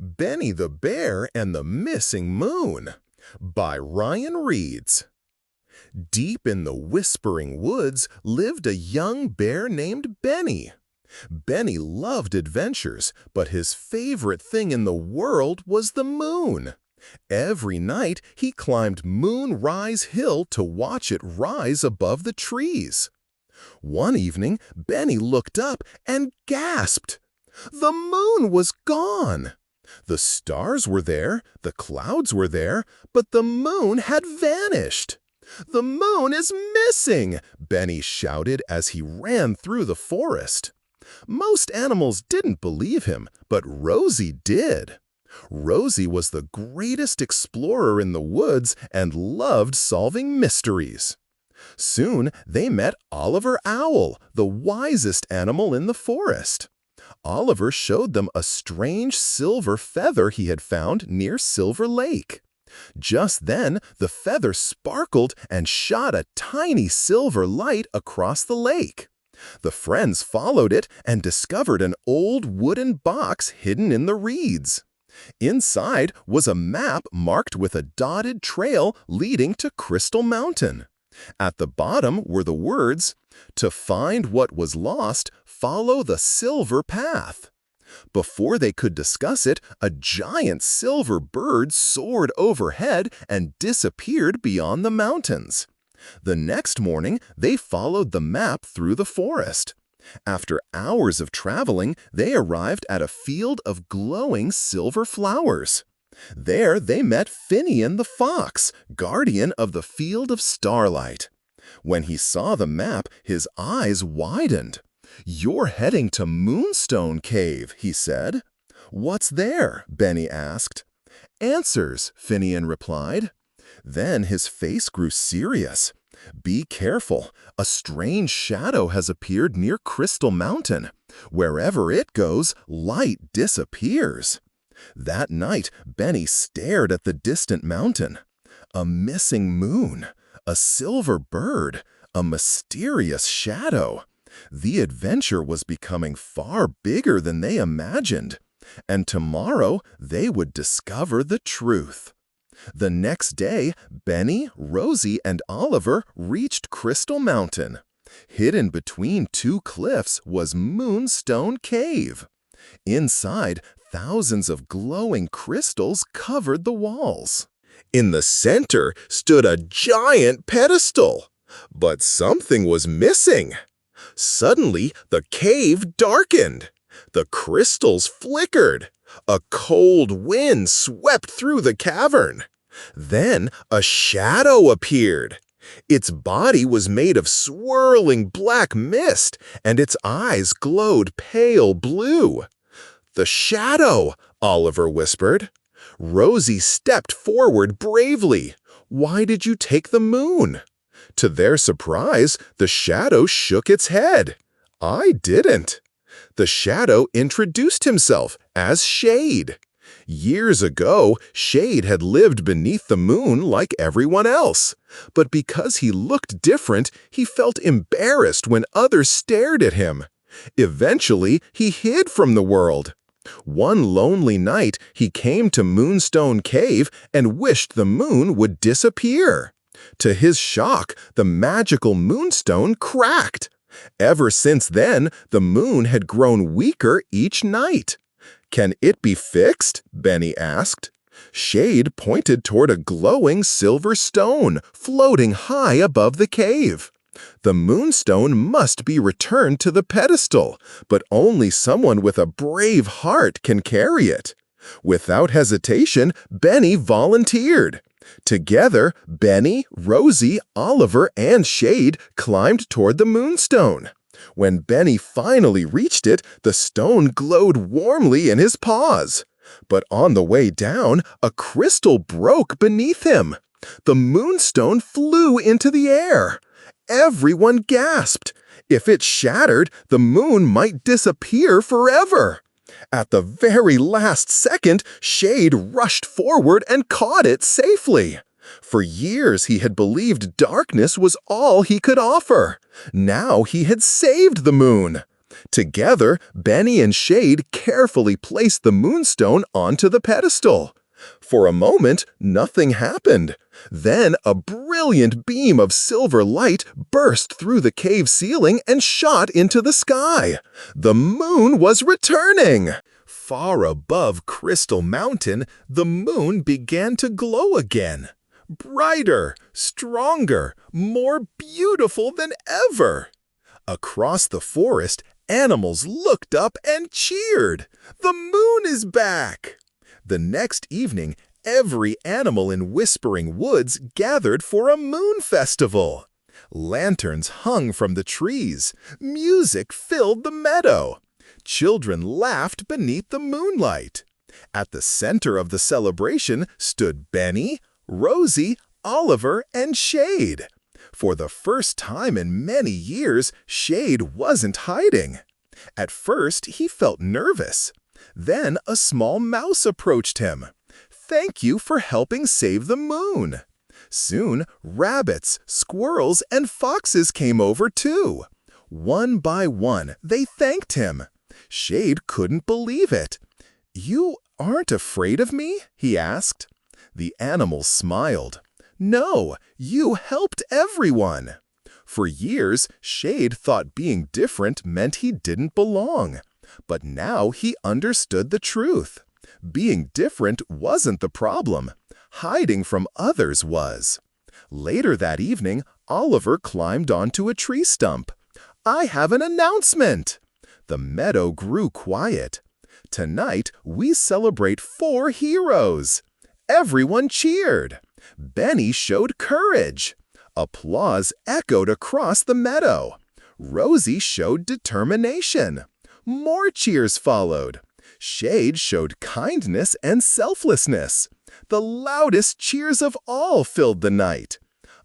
Benny the Bear and the Missing Moon by Ryan Reeds. Deep in the whispering woods lived a young bear named Benny. Benny loved adventures, but his favorite thing in the world was the moon. Every night he climbed Moonrise Hill to watch it rise above the trees. One evening, Benny looked up and gasped. The moon was gone! The stars were there, the clouds were there, but the moon had vanished. "The moon is missing!" Benny shouted as he ran through the forest. Most animals didn't believe him, but Rosie did. Rosie was the greatest explorer in the woods and loved solving mysteries. Soon they met Oliver Owl, the wisest animal in the forest. Oliver showed them a strange silver feather he had found near Silver Lake. Just then, the feather sparkled and shot a tiny silver light across the lake. The friends followed it and discovered an old wooden box hidden in the reeds. Inside was a map marked with a dotted trail leading to Crystal Mountain. At the bottom were the words, "To find what was lost, follow the silver path." Before they could discuss it, a giant silver bird soared overhead and disappeared beyond the mountains. The next morning, they followed the map through the forest. After hours of traveling, they arrived at a field of glowing silver flowers. There they met Finian the fox, guardian of the Field of Starlight. When he saw the map, his eyes widened. "You're heading to Moonstone Cave," he said. "What's there?" Benny asked. "Answers," Finian replied. Then his face grew serious. "Be careful. A strange shadow has appeared near Crystal Mountain. Wherever it goes, light disappears." That night, Benny stared at the distant mountain. A missing moon, a silver bird, a mysterious shadow. The adventure was becoming far bigger than they imagined, and tomorrow they would discover the truth. The next day, Benny, Rosie, and Oliver reached Crystal Mountain. Hidden between two cliffs was Moonstone Cave. Inside, thousands of glowing crystals covered the walls. In the center stood a giant pedestal, but something was missing. Suddenly, the cave darkened. The crystals flickered. A cold wind swept through the cavern. Then a shadow appeared. Its body was made of swirling black mist, and its eyes glowed pale blue. "The shadow," Oliver whispered. Rosie stepped forward bravely. "Why did you take the moon?" To their surprise, the shadow shook its head. "I didn't." The shadow introduced himself as Shade. Years ago, Shade had lived beneath the moon like everyone else. But because he looked different, he felt embarrassed when others stared at him. Eventually, he hid from the world. One lonely night, he came to Moonstone Cave and wished the moon would disappear. To his shock, the magical moonstone cracked. Ever since then, the moon had grown weaker each night. "Can it be fixed?" Benny asked. Shade pointed toward a glowing silver stone floating high above the cave. "The moonstone must be returned to the pedestal, but only someone with a brave heart can carry it." Without hesitation, Benny volunteered. Together, Benny, Rosie, Oliver, and Shade climbed toward the moonstone. When Benny finally reached it, the stone glowed warmly in his paws. But on the way down, a crystal broke beneath him. The moonstone flew into the air. Everyone gasped. If it shattered, the moon might disappear forever. At the very last second, Shade rushed forward and caught it safely. For years he had believed darkness was all he could offer. Now he had saved the moon. Together, Benny and Shade carefully placed the moonstone onto the pedestal. For a moment, nothing happened. Then a brilliant beam of silver light burst through the cave ceiling and shot into the sky. The moon was returning! Far above Crystal Mountain, the moon began to glow again. Brighter, stronger, more beautiful than ever. Across the forest, animals looked up and cheered. The moon is back! The next evening, every animal in Whispering Woods gathered for a moon festival. Lanterns hung from the trees. Music filled the meadow. Children laughed beneath the moonlight. At the center of the celebration stood Benny, Rosie, Oliver, and Shade. For the first time in many years, Shade wasn't hiding. At first, he felt nervous. Then a small mouse approached him. "Thank you for helping save the moon." Soon, rabbits, squirrels, and foxes came over too. One by one, they thanked him. Shade couldn't believe it. "You aren't afraid of me?" he asked. The animals smiled. "No, you helped everyone." For years, Shade thought being different meant he didn't belong. But now he understood the truth. Being different wasn't the problem. Hiding from others was. Later that evening, Oliver climbed onto a tree stump. "I have an announcement!" The meadow grew quiet. "Tonight, we celebrate 4 heroes." Everyone cheered. Benny showed courage. Applause echoed across the meadow. Rosie showed determination. More cheers followed. Shade showed kindness and selflessness. The loudest cheers of all filled the night.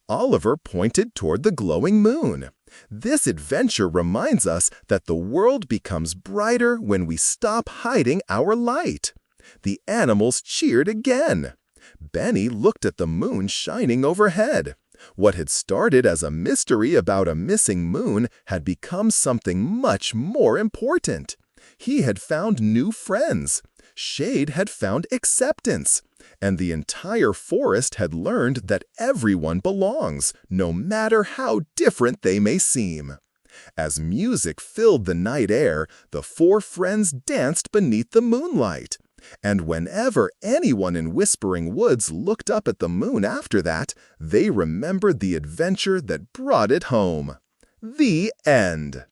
Oliver pointed toward the glowing moon. This adventure reminds us that the world becomes brighter when we stop hiding our light. The animals cheered again. Benny looked at the moon shining overhead. What had started as a mystery about a missing moon had become something much more important. He had found new friends. Shade had found acceptance. And the entire forest had learned that everyone belongs, no matter how different they may seem. As music filled the night air, the 4 friends danced beneath the moonlight. And whenever anyone in Whispering Woods looked up at the moon after that, they remembered the adventure that brought it home. The end.